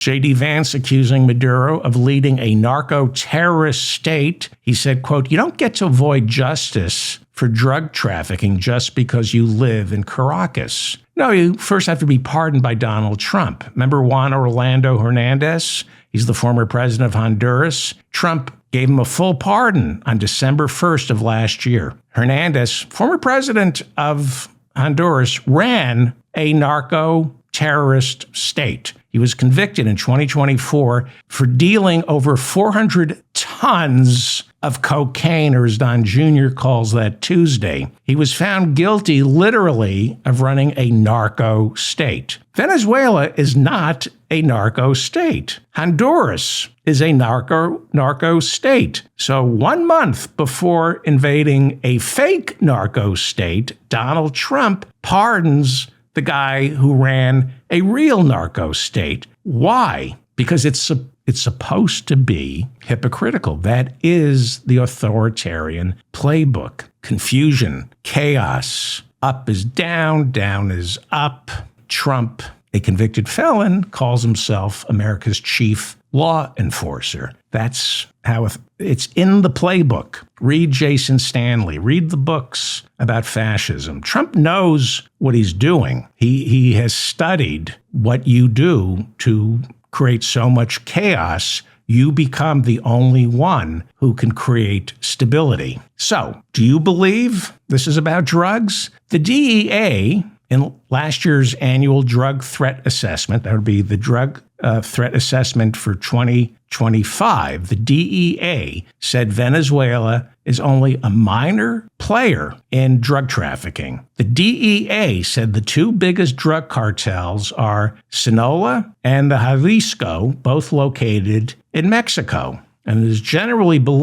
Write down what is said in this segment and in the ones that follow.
J.D. Vance accusing Maduro of leading a narco-terrorist state. He said, quote, "You don't get to avoid justice for drug trafficking just because you live in Caracas. No, you first have to be pardoned by Donald Trump. Remember Juan Orlando Hernandez? He's the former president of Honduras. Trump gave him a full pardon on December 1st of last year. Hernandez, former president of Honduras, ran a narco-terrorist state. He was convicted in 2024 for dealing over 400 tons of cocaine, or as Don Jr. calls that, Tuesday. He was found guilty, literally, of running a narco state. Venezuela is not a narco state. Honduras is a narco state. So 1 month before invading a fake narco state, Donald Trump pardons the guy who ran a real narco state. Why? Because it's supposed to be hypocritical. That is the authoritarian playbook. Confusion, chaos, up is down, down is up. Trump, a convicted felon, calls himself America's chief law enforcer. That's how it's in the playbook. Read Jason Stanley. Read the books about fascism. Trump knows what he's doing. He has studied what you do to create so much chaos. You become the only one who can create stability. So, do you believe this is about drugs? The DEA, in last year's annual drug threat assessment, that would be the drug threat assessment for 2025, the DEA said Venezuela is only a minor player in drug trafficking. The DEA said the two biggest drug cartels are Sinaloa and the Jalisco, both located in Mexico. And it is generally known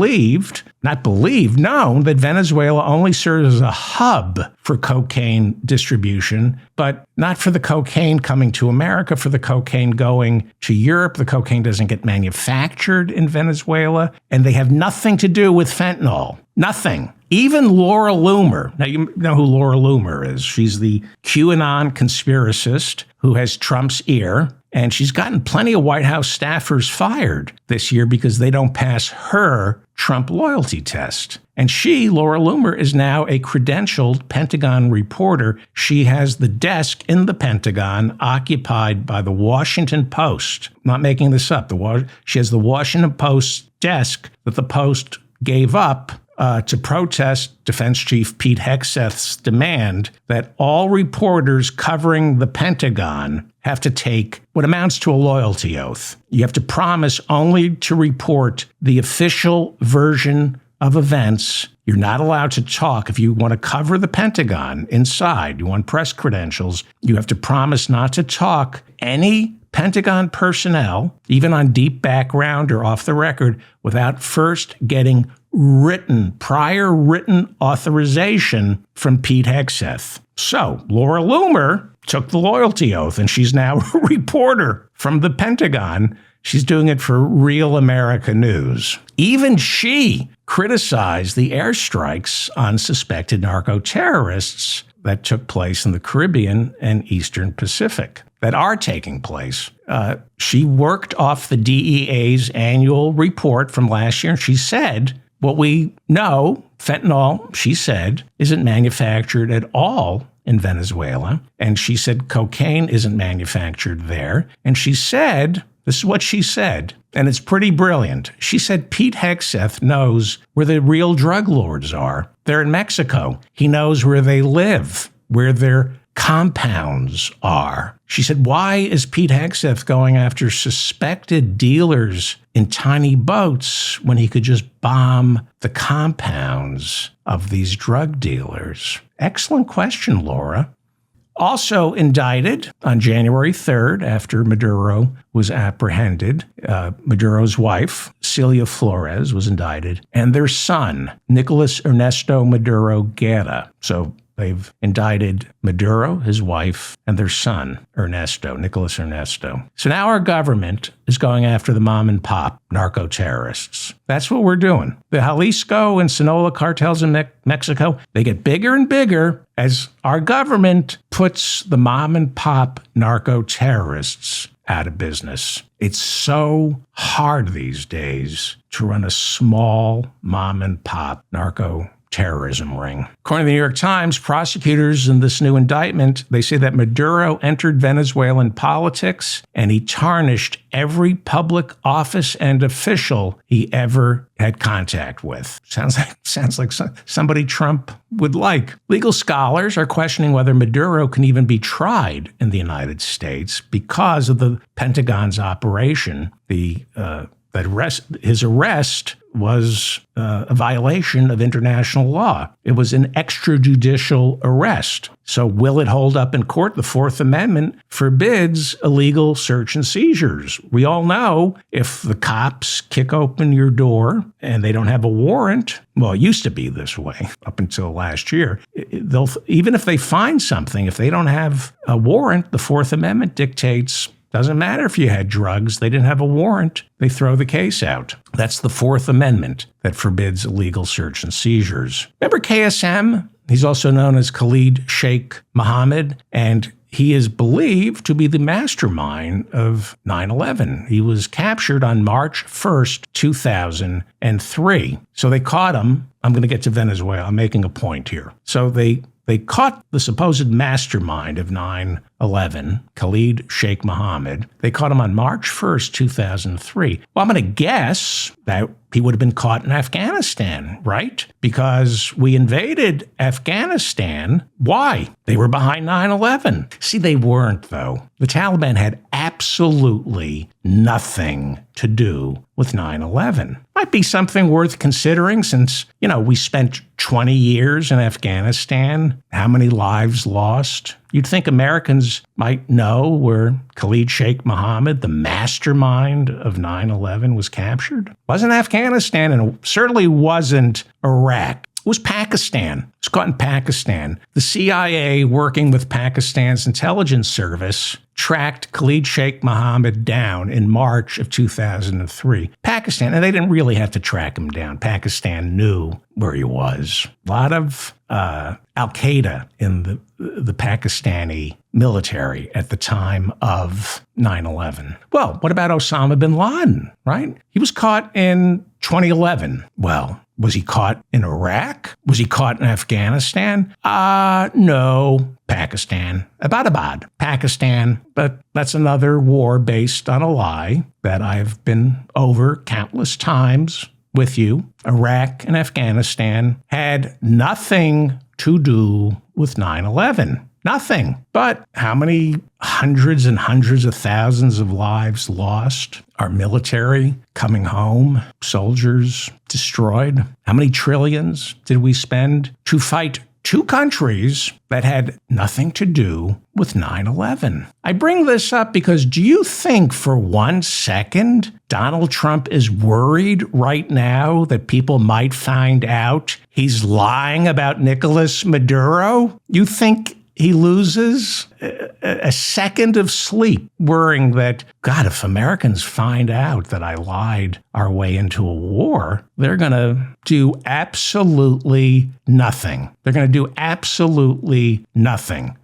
that Venezuela only serves as a hub for cocaine distribution, but not for the cocaine coming to America, for the cocaine going to Europe. The cocaine doesn't get manufactured in Venezuela, and they have nothing to do with fentanyl. Nothing. Even Laura Loomer. Now, you know who Laura Loomer is. She's the QAnon conspiracist who has Trump's ear. And she's gotten plenty of White House staffers fired this year because they don't pass her Trump loyalty test. And she, Laura Loomer, is now a credentialed Pentagon reporter. She has the desk in the Pentagon occupied by the Washington Post. I'm not making this up. She has the Washington Post desk that the Post gave up to protest Defense Chief Pete Hegseth's demand that all reporters covering the Pentagon have to take what amounts to a loyalty oath. You have to promise only to report the official version of events. You're not allowed to talk. If you want to cover the Pentagon inside, you want press credentials, you have to promise not to talk any Pentagon personnel, even on deep background or off the record, without first getting prior written authorization from Pete Hegseth. So Laura Loomer took the loyalty oath, and she's now a reporter from the Pentagon. She's doing it for Real America News. Even she criticized the airstrikes on suspected narco-terrorists that took place in the Caribbean and Eastern Pacific, that are taking place. She worked off the DEA's annual report from last year, and she said, what we know, fentanyl, she said, isn't manufactured at all in Venezuela. And she said cocaine isn't manufactured there. And she said, this is what she said, and it's pretty brilliant. She said Pete Hegseth knows where the real drug lords are. They're in Mexico. He knows where they live, where their compounds are. She said, why is Pete Hegseth going after suspected dealers in tiny boats when he could just bomb the compounds of these drug dealers? Excellent question, Laura. Also indicted on January 3rd, after Maduro was apprehended, Maduro's wife, Celia Flores, was indicted, and their son, Nicolas Ernesto Maduro Guerra. So they've indicted Maduro, his wife, and their son, Nicolas Ernesto. So now our government is going after the mom and pop narco-terrorists. That's what we're doing. The Jalisco and Sinaloa cartels in Mexico, they get bigger and bigger as our government puts the mom and pop narco-terrorists out of business. It's so hard these days to run a small mom and pop narco terrorism ring. According to the New York Times, prosecutors in this new indictment, they say that Maduro entered Venezuelan politics and he tarnished every public office and official he ever had contact with. Sounds like somebody Trump would like. Legal scholars are questioning whether Maduro can even be tried in the United States because of the Pentagon's operation. His arrest was a violation of international law. It was an extrajudicial arrest. So will it hold up in court? The Fourth Amendment forbids illegal search and seizures. We all know if the cops kick open your door and they don't have a warrant, well, it used to be this way up until last year. Even if they find something, if they don't have a warrant, the Fourth Amendment dictates doesn't matter if you had drugs. They didn't have a warrant. They throw the case out. That's the Fourth Amendment that forbids illegal search and seizures. Remember KSM? He's also known as Khalid Sheikh Mohammed, and he is believed to be the mastermind of 9/11. He was captured on March 1st, 2003. So they caught him. I'm going to get to Venezuela. I'm making a point here. So they caught the supposed mastermind of 9/11, Khalid Sheikh Mohammed. They caught him on March 1st, 2003. Well, I'm going to guess that he would have been caught in Afghanistan, right? Because we invaded Afghanistan. Why? They were behind 9/11. See, they weren't, though. The Taliban had absolutely nothing to do with 9/11. Might be something worth considering since, we spent 20 years in Afghanistan. How many lives lost? You'd think Americans might know where Khalid Sheikh Mohammed, the mastermind of 9/11, was captured. Wasn't Afghanistan, and it certainly wasn't Iraq. It was Pakistan. It was caught in Pakistan. The CIA, working with Pakistan's intelligence service, tracked Khalid Sheikh Mohammed down in March of 2003. Pakistan, and they didn't really have to track him down. Pakistan knew where he was. A lot of Al-Qaeda in the Pakistani military at the time of 9/11. Well, what about Osama bin Laden, right? He was caught in 2011. Well, was he caught in Iraq? Was he caught in Afghanistan? No. Pakistan. Abbottabad. Pakistan. But that's another war based on a lie that I've been over countless times with you. Iraq and Afghanistan had nothing to do with 9/11. Nothing. But how many hundreds and hundreds of thousands of lives lost? Our military coming home, soldiers destroyed. How many trillions did we spend to fight two countries that had nothing to do with 9/11? I bring this up because do you think for 1 second Donald Trump is worried right now that people might find out he's lying about Nicolas Maduro? You think he loses a second of sleep worrying that, God, if Americans find out that I lied our way into a war, they're going to do absolutely nothing. They're going to do absolutely nothing.